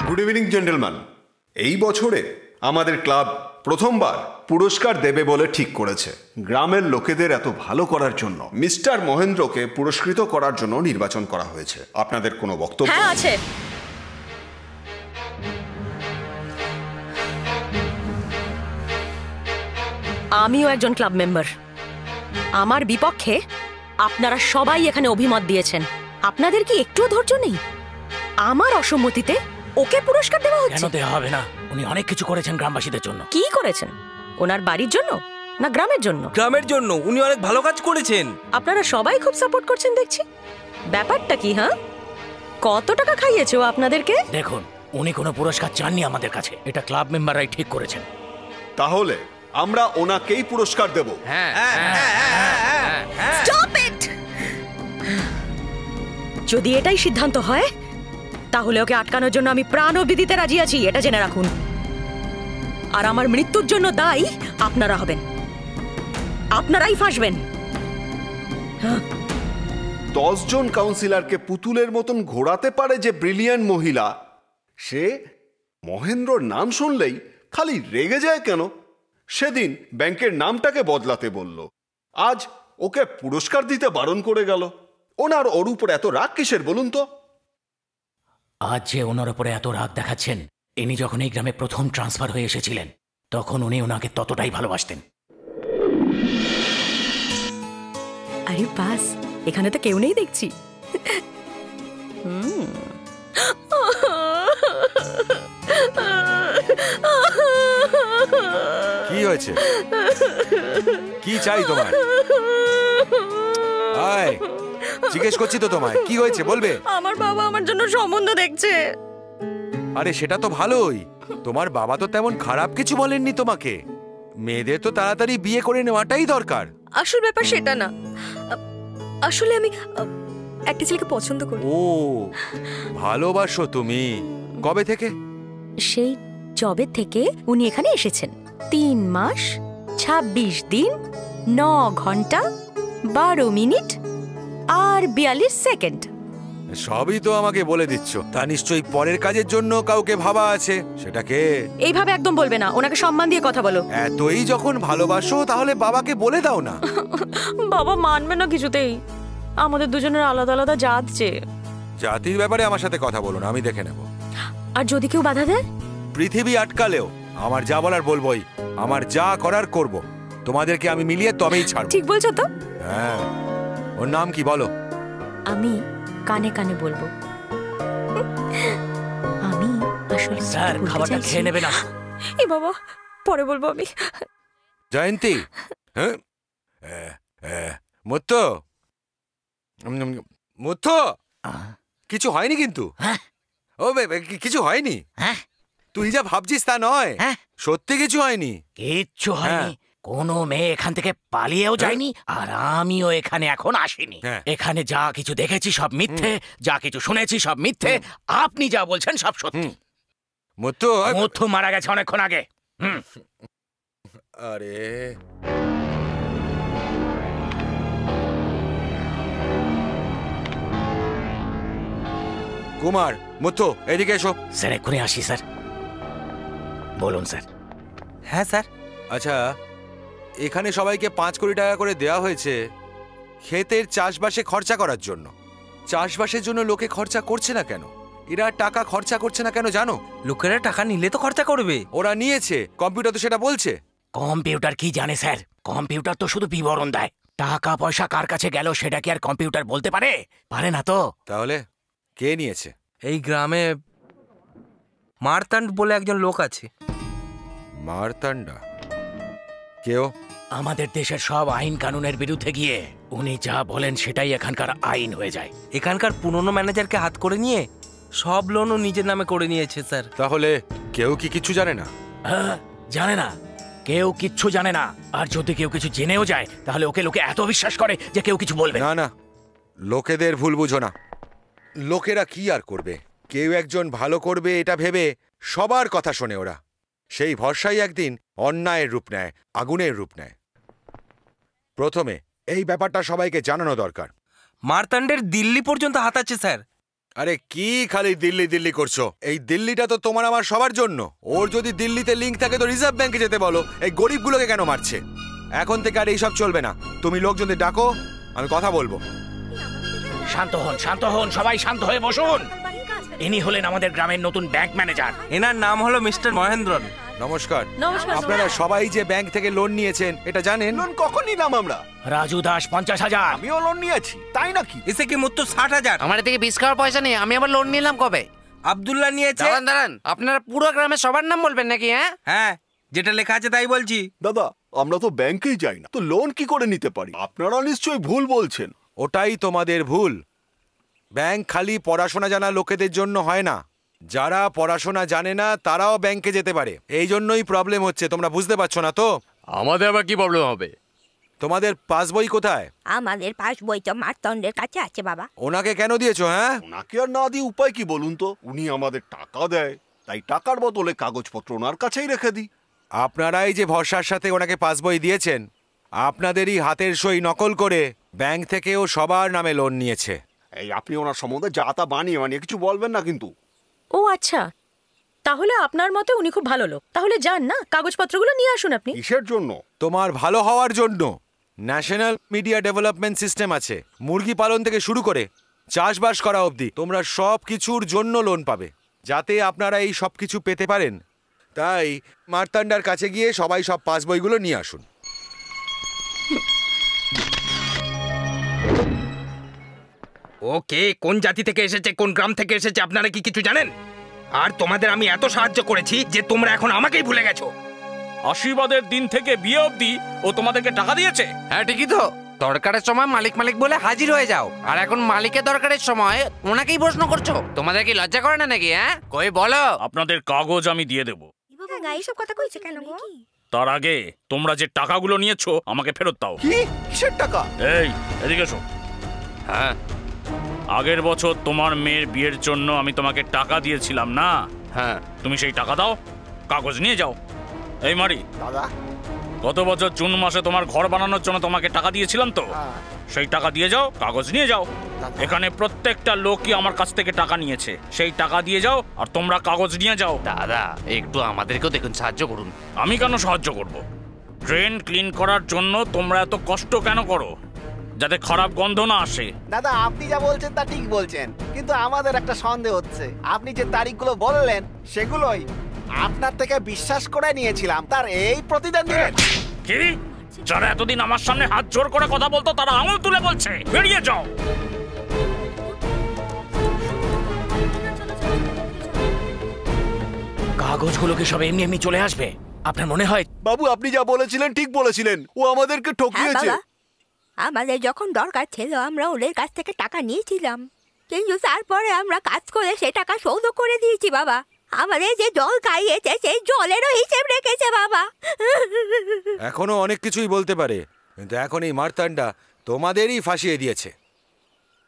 Good evening gentleman. এই বছরে আমাদের ক্লাব প্রথমবার পুরস্কার দেবে বলে ঠিক করেছে। গ্রামের লোকেদের এত ভালো করার জন্য মিস্টার মহেন্দ্রকে পুরস্কৃত করার জন্য নির্বাচন করা হয়েছে। আপনাদের কোনো বক্তব্য? হ্যাঁ আছে। আমিও একজন ক্লাব মেম্বার। আমার বিপক্ষে আপনারা সবাই এখানে অভিমত দিয়েছেন। আপনাদের কি একটুও ধৈর্য নেই? আমার অসম্মতিতে ওকে পুরস্কার দেওয়া হচ্ছে। কেন দেওয়া হবে না? উনি অনেক কিছু করেছেন গ্রামবাসীদের জন্য। কি করেছেন? ওনার বাড়ির জন্য না গ্রামের জন্য? গ্রামের জন্য। উনি অনেক ভালো কাজ করেছেন। আপনারা সবাই খুব সাপোর্ট করছেন দেখছি। ব্যাপারটা কি? হ্যাঁ, কত টাকা খাইয়েছে ও আপনাদেরকে? দেখুন, উনি কোনো পুরস্কার চাননি আমাদের কাছে। এটা ক্লাব মেম্বাররাই ঠিক করেছেন। তাহলে আমরা ওনাকেই পুরস্কার দেব। Stop it! যদি এটাই সিদ্ধান্ত হয় তাহলে ওকে আটকানোর জন্য আমি প্রাণ অবধি দিতে রাজি আছি, এটা জেনে রাখুন। আর আমার মৃত্যুর জন্য দায়ী আপনারা হবেন, আপনারাই ফাঁসবেন। 10 জন কাউন্সিলরকে পুতুলের মতন ঘোরাতে পারে যে ব্রিলিয়ান্ট মহিলা, সে মহেন্দ্রর নাম শুনলেই খালি রেগে যায় কেন? সেদিন ব্যাংকের নামটাকে বদলাতে বলল, আজ ওকে পুরস্কার দিতে বারণ করে গেল। ওনার ওর উপর এত রাগ কিসের বলুন তো? আজ যে ওনার উপরে এত রাগ দেখাচ্ছেন, ইনি যখন এই গ্রামে প্রথম ট্রান্সফার হয়ে এসেছিলেন তখন উনি ওনাকে ততটাই ভালোবাসতেন। আরে বাস, এখানে তো কেউ নেই দেখছি। কি হয়েছে? কি চাই তোমার? আয়, জিজ্ঞেস করছি তো তোমায়, কি হয়েছে বলবে? আমার বাবা আমার জন্য সম্বন্ধ দেখছে। আরে সেটা তো ভালোই, তোমার বাবা তো তেমন খারাপ কিছু বলেননি তোমাকে। মেয়েদের তো তাড়াতাড়ি বিয়ে করে নেওয়াটাই দরকার। আসল ব্যাপার সেটা না। আসলে আমি একটা ছেলেকে পছন্দ করি। ও, ভালোবাসো তুমি? কবে থেকে? সেই জবে থেকে উনি এখানে এসেছেন। 3 মাস 26 দিন 9 ঘন্টা 12 মিনিট আর 42 সেকেন্ড। সবই তো আমাকে বলে দিচ্ছ। তা নিশ্চয়ই পরের কাজের জন্য কাউকে ভাবা আছে। সেটাকে এইভাবে একদম বলবে না, ওনাকে সম্মান দিয়ে কথা বলো। এতই যখন ভালোবাসো তাহলে বাবাকে বলে দাও না। বাবা মানবে না কিছুতেই। আমাদের দুজনের আলাদা আলাদা জাত যে। জাতির ব্যাপারে আমার সাথে কথা বলো না, আমি দেখে নেব। আর যদি কেউ বাধা দেয়? পৃথিবী আটকালেও আমার যা বলার বলবোই, আমার যা করার করব। তোমাদেরকে আমি মিলিয়ে তবেই ছাড়ব। ঠিক বলছো তো? হ্যাঁ। ওর নাম কি বলো? আমি কানে কানে বলবো। আমি আসলে স্যার, খাবারটা খেয়ে নেবে না? এ বাবা, পরে বলবো আমি। জয়ন্তী, হ্যাঁ, মুত্তু, মুত্তু, কিছু হয়নি কিন্তু? ও কিছু হয়নি। তুই যা ভাবছিস তা নয়, সত্যি কিছু হয়নি। কিচ্ছু হয়নি। কোনো মেয়ে এখান থেকে পালিয়েও যায়নি, আর আমিও এখানে এখন আসিনি। এখানে যা কিছু দেখেছি সব মিথ্যে, যা কিছু শুনেছি সব মিথ্যে। আপনি যা বলছেন সব সত্যি। মুত্তু মারা গেছে অনেকক্ষণ আগে। আরে কুমার, মুত্তু, এদিকে এসো। স্যার এক্ষুনি আসি স্যার। বলুন স্যার। হ্যাঁ স্যার। আচ্ছা, এখানে সবাইকে 5 কোটি টাকা করে দেওয়া হয়েছে ক্ষেতের চাষবাসে খরচা করার জন্য। চাষবাসের জন্য লোকে খরচা করছে না কেন? এরা টাকা খরচা করছে না কেন জানো? লোকেরা টাকা নিলে তো খরচা করবে। ওরা নিয়েছে, কম্পিউটার তো সেটা বলছে। কম্পিউটার কি জানে স্যার? কম্পিউটার তো শুধু বিবরণ দেয়। টাকা পয়সা কার কাছে গেল সেটা কি আর কম্পিউটার বলতে পারে? পারে না তো। তাহলে কে নিয়েছে? এই গ্রামে মারতান্ড বলে একজন লোক আছে। মারতান্ডা? কেউ? আমাদের দেশের সব আইন কানুনের বিরুদ্ধে গিয়ে উনি যা বলেন সেটাই এখানকার আইন হয়ে যায়। এখানকার পুরনো ম্যানেজারকে হাত করে নিয়ে সব লোনও নিজের নামে করে নিয়েছে স্যার। তাহলে কেউ কি কিছু জানে না? হ্যাঁ, জানে না। কেউ কিচ্ছু জানে না। আর যদি কেউ কিছু জেনেও যায় তাহলে ওকে লোকে এত বিশ্বাস করে যে কেউ কিছু বলবে না। না, লোকেদের ভুল বুঝো না। লোকেরা কি আর করবে? কেউ একজন ভালো করবে এটা ভেবে সবার কথা শোনে ওরা। সেই ভরসাই একদিন অন্যায়ের রূপ নেয়, আগুনের রূপ নেয়। প্রথমে এই ব্যাপারটা সবাইকে জানানো দরকার। মারতান্ডের দিল্লি পর্যন্ত হাত আছে স্যার। আরে কি খালি দিল্লি দিল্লি করছো? এই দিল্লিটা তো তোমার আমার সবার জন্য। ওর যদি দিল্লিতে লিংক থাকে তো রিজার্ভ ব্যাংকে যেতে বলো। এই গরিবগুলোকে কেন মারছে? এখন থেকে আর এইসব চলবে না। তুমি লোকজনদের ডাকো, আমি কথা বলবো। শান্ত হন, সবাই শান্ত হয়ে বসুন। ইনি হলেন আমাদের গ্রামের নতুন ব্যাংক ম্যানেজার। এনার নাম হলো মিস্টার মহেন্দ্রন। নমস্কার। নমস্কার। আপনারা সবাই যে ব্যাংক থেকে লোন নিয়েছেন এটা জানেন? লোন কখন নিলাম আমরা? রাজু দাস 50,000। আমিও লোন নিয়েছি, তাই নাকি? এসে কি মুত্তু 60,000। আমার থেকে 20 খাওয়ার পয়সা নেই, আমি আবার লোন নিলাম কবে? আব্দুল্লাহ নিয়েছে। দাঁড়ান, আপনারা পুরো গ্রামের সবার নাম বলবেন নাকি? হ্যাঁ, যেটা লেখা আছে তাই বলছি। দাদা, আমরা তো ব্যাংকেই যাই না, তো লোন কি করে নিতে পারি? আপনারা নিশ্চয়ই ভুল বলছেন। ওটাই তোমাদের ভুল। ব্যাংক খালি পড়াশোনা জানা লোকেদের জন্য হয় না, যারা পড়াশোনা জানে না তারাও ব্যাংকে যেতে পারে। এই জন্যই প্রবলেম হচ্ছে, তোমরা বুঝতে পারছো না তো? আমাদের আবার কি প্রবলেম হবে? তোমাদের পাসবই কোথায়? আমাদের পাসবই তো মারতন্ডের কাছে আছে বাবা। ওনাকে কেন দিয়েছো? হ্যাঁ, ওনাকে আর না দিয়ে উপায় কি বলুন তো? উনি আমাদের টাকা দেয়, তাই টাকার বদলে কাগজপত্র ওনার কাছেই রেখে দিই। আপনারাই যে ভরসার সাথে ওনাকে পাসবই দিয়েছেন, আপনাদেরই হাতের সই নকল করে ব্যাংক থেকেও সবার নামে লোন নিয়েছে। এই আপনি ওনার সম্বন্ধে যা তা বানিয়ে কিছু বলবেন না কিন্তু। ও আচ্ছা, তাহলে আপনার মতে উনি খুব ভালো লোক। তাহলে যান না, কাগজপত্রগুলো নিয়ে আসুন আপনি। কিসের জন্য? তোমার ভালো হওয়ার জন্য। ন্যাশনাল মিডিয়া ডেভেলপমেন্ট সিস্টেম আছে, মুরগি পালন থেকে শুরু করে চাষবাস করা অবধি তোমরা সব কিছুর জন্য লোন পাবে, যাতে আপনারা এই সব কিছু পেতে পারেন। তাই মারতান্ডার কাছে গিয়ে সবাই সব পাসবইগুলো নিয়ে আসুন। ওকে, কোন জাতি থেকে এসেছে, কোন গ্রাম থেকে এসেছে আপনারা কি কিছু জানেন? আর তোমাদের আমি এত সাহায্য করেছি যে তোমরা এখন আমাকেই ভুলে গেছো। আশীর্বাদের দিন থেকে বিয়ে অবধি ও তোমাদেরকে টাকা দিয়েছে। হ্যাঁ ঠিকই তো, দরকারের সময় মালিক মালিক বলে হাজির হয়ে যাও, আর এখন মালিকের দরকারের সময় ওনাকেই প্রশ্ন করছো। তোমাদের কি লজ্জা করে না নাকি? হ্যাঁ, কই বলো। আপনাদের কাগজ আমি দিয়ে দেবো, এইসব কথা কইছে কেন গো? তার আগে তোমরা যে টাকাগুলো নিয়েছো আমাকে ফেরত দাও। কি? কিসের টাকা? এই এদিকে এসো। হ্যাঁ, আগের বছর তোমার মেয়ের বিয়ের জন্য আমি তোমাকে টাকা দিয়েছিলাম না? হ্যাঁ। তুমি সেই টাকা দাও, কাগজ নিয়ে যাও। এই মারি, দাদা, গত বছর জুন মাসে তোমার ঘর বানানোর জন্য তোমাকে টাকা দিয়েছিলাম তো, সেই টাকা দিয়ে যাও, কাগজ নিয়ে যাও। এখানে প্রত্যেকটা লোকই আমার কাছ থেকে টাকা নিয়েছে, সেই টাকা দিয়ে যাও আর তোমরা কাগজ নিয়ে যাও। দাদা একটু আমাদেরকেও দেখুন, সাহায্য করুন। আমি কেন সাহায্য করব? ড্রেন ক্লিন করার জন্য তোমরা এত কষ্ট কেন করো? যাতে খারাপ গন্ধ না আসে। দাদা, আপনি যা বলছেন তা ঠিক বলছেন, কিন্তু আমাদের একটা সন্দেহ হচ্ছে। আপনি যে তারিখগুলো বললেন সেগুলোই আপনার থেকে বিশ্বাস করে নিয়েছিলাম, তার এই প্রতিদান দিলেন। কি? যারা এতদিন আমার সামনে হাত জোর করে কথা বলতো তারা আঙুল তুলে বলছে বেরিয়ে যাও। কাগজগুলো কি সব এমনি এমনি চলে আসবে? আপনার মনে হয়? বাবু, আপনি যা বলেছিলেন ঠিক বলেছিলেন, ও আমাদেরকে ঠকিয়েছে। আমাদের যখন দরকার ছিল আমরা ওদের কাছ থেকে টাকা নিয়েছিলাম, কিন্তু তারপরে আমরা কাজ করে সে টাকা শোধ করে দিয়েছি বাবা। আমাদের যে জল খাইয়েছে সেই জলেরও হিসেব রেখেছে বাবা। এখনো অনেক কিছুই বলতে পারে, কিন্তু এখন এই মারতান্ডা তোমাদেরই ফাঁসিয়ে দিয়েছে।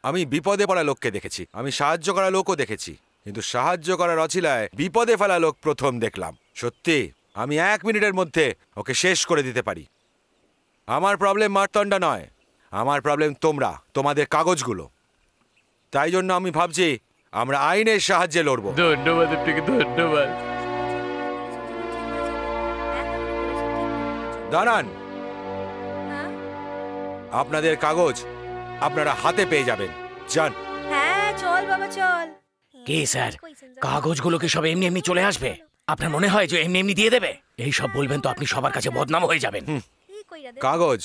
আমি বিপদে পড়া লোককে দেখেছি, আমি সাহায্য করা লোকও দেখেছি, কিন্তু সাহায্য করার অছিলায় বিপদে ফেলা লোক প্রথম দেখলাম। সত্যি আমি 1 মিনিটের মধ্যে ওকে শেষ করে দিতে পারি। আমার প্রবলেম মারতান্ডা নয়, আমার প্রবলেম তোমরা, তোমাদের কাগজগুলো। তাই জন্য আমি ভাবছি আমরা আইনের সাহায্যে লড়বো। ধন্যবাদ আপনাকে, ধন্যবাদ। দাঁড়ান, আপনাদের কাগজ আপনারা হাতে পেয়ে যাবেন। যান। হ্যাঁ চল বাবা চল। কি স্যার, কাগজগুলো কি সব এমনি এমনি চলে আসবে? আপনার মনে হয় যে এমনি এমনি দিয়ে দেবে? এই সব বলবেন তো আপনি সবার কাছে বদনাম হয়ে যাবেন। কাগজ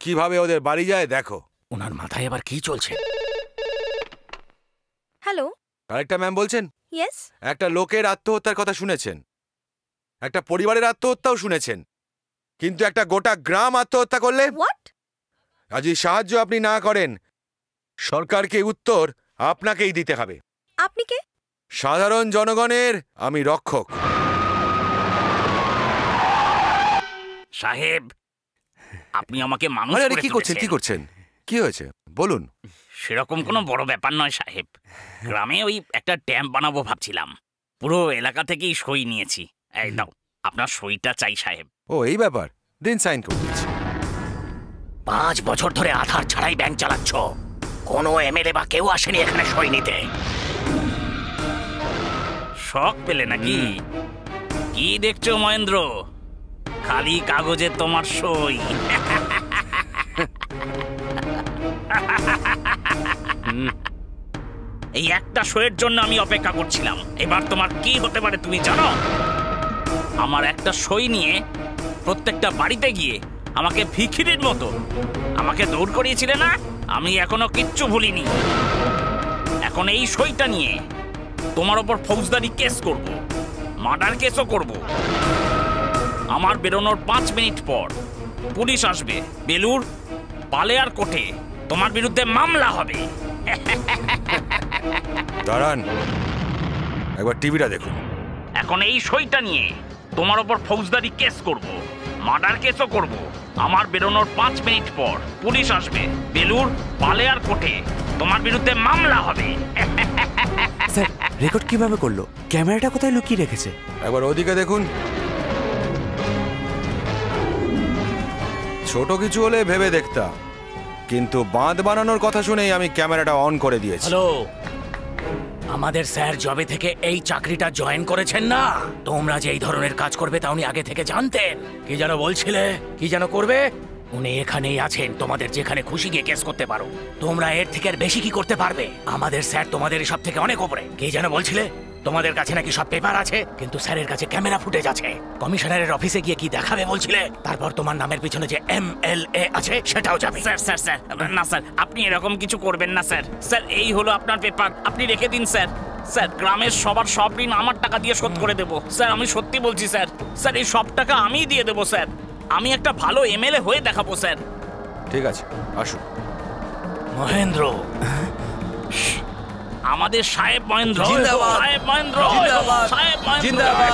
কিভাবে ওদের বাড়ি যায় দেখো। ওনার মাথায় আবার কি চলছে? হ্যালো, কালেক্টর ম্যাম বলছেন? ইয়েস। একটা লোকের আত্মহত্যার কথা শুনেছেন, একটা পরিবারের আত্মহত্যাও শুনেছেন, কিন্তু একটা গোটা গ্রাম আত্মহত্যা করলে? হোয়াট? যদি সাহায্য আপনি না করেন, সরকারকে উত্তর আপনাকেই দিতে হবে। আপনি কে? সাধারণ জনগণের আমি রক্ষক। সাহেব, আপনি আমাকে মানুষ আরে করে কি করছেন, তুলেছেন। কি করছেন, কি হয়েছে বলুন। সেরকম কোনো বড় ব্যাপার নয় সাহেব, গ্রামে ওই একটা ড্যাম বানাবো ভাবছিলাম, পুরো এলাকা থেকেই সই নিয়েছি। এই দাও, আপনার সইটা চাই সাহেব। ও এই ব্যাপার, দিন সাইন করে দিচ্ছি। 5 বছর ধরে আধার ছাড়াই ব্যাংক চালাচ্ছ, কোনো এমএলএ বা কেউ আসেনি এখানে সই নিতে। শখ পেলে নাকি? কি দেখছো মহেন্দ্র? খালি কাগজে তোমার সই। এই একটা সইয়ের জন্য আমি অপেক্ষা করছিলাম। এবার তোমার কি হতে পারে তুমি জানো? আমার একটা সই নিয়ে প্রত্যেকটা বাড়িতে গিয়ে আমাকে ভিখিরির মতো আমাকে দৌড় করিয়েছিলে না? আমি এখনো কিচ্ছু ভুলিনি। এখন এই সইটা নিয়ে তোমার ওপর ফৌজদারি কেস করব, মার্ডার কেসও করব। আমার বেরোনোর 5 মিনিট পর পুলিশ আসবে, বেলুর পালেয়ার কোর্টে তোমার বিরুদ্ধে মামলা হবে। দাঁড়ান, একবার টিভিটা দেখুন। এখন এই সইটা নিয়ে তোমার ওপর ফৌজদারি কেস করব, মার্ডার কেসও করব। আমার বেরোনোর 5 মিনিট পর পুলিশ আসবে, বেলুর পালেয়ার কোর্টে তোমার বিরুদ্ধে মামলা হবে। স্যার, রেকর্ড কিভাবে করলো? ক্যামেরাটা কোথায় লুকিয়ে রেখেছে? একবার ওদিকে দেখুন। ছোট কিছু হলে ভেবে দেখতাম, কিন্তু বাঁধ বানানোর কথা শুনেই আমি ক্যামেরাটা অন করে দিয়েছি। হ্যালো, আমাদের স্যার জবে থেকে এই চাকরিটা জয়েন করেছেন না, তোমরা যে এই ধরনের কাজ করবে তা উনি আগে থেকে জানতেন। কি যেন বলছিলে? কি যেন করবে? উনি এখানেই আছেন, তোমাদের যেখানে খুশি গিয়ে কেস করতে পারো। তোমরা এর থেকে আর বেশি কি করতে পারবে? আমাদের স্যার তোমাদের সব থেকে অনেক উপরে। কি যেন বলছিলে? তোমাদের কাছে নাকি সব পেপার আছে, কিন্তু স্যারের কাছে ক্যামেরা ফুটেজ আছে। কমিশনারের অফিসে গিয়ে কি দেখাবে বলছিলে? তারপর তোমার নামের পিছনে যে MLA আছে সেটাও যাবে। স্যার স্যার স্যার না স্যার, আপনি এরকম কিছু করবেন না স্যার। স্যার এই হলো আপনার পেপার, আপনি রেখে দিন স্যার। স্যার গ্রামের সবার সব ঋণ আমার টাকা দিয়ে শোধ করে দেবো স্যার, আমি সত্যি বলছি স্যার। স্যার এই সব টাকা আমিই দিয়ে দেবো স্যার। আমি একটা ভালো MLA হয়ে দেখাবো স্যার। ঠিক আছে, আসুন। মহেন্দ্র, আমাদের সাহেব মহেন্দ্র, জিন্দাবাদ। সাহেব মহেন্দ্র, জিন্দাবাদ। সাহেব মহেন্দ্র। জিন্দাবাদ।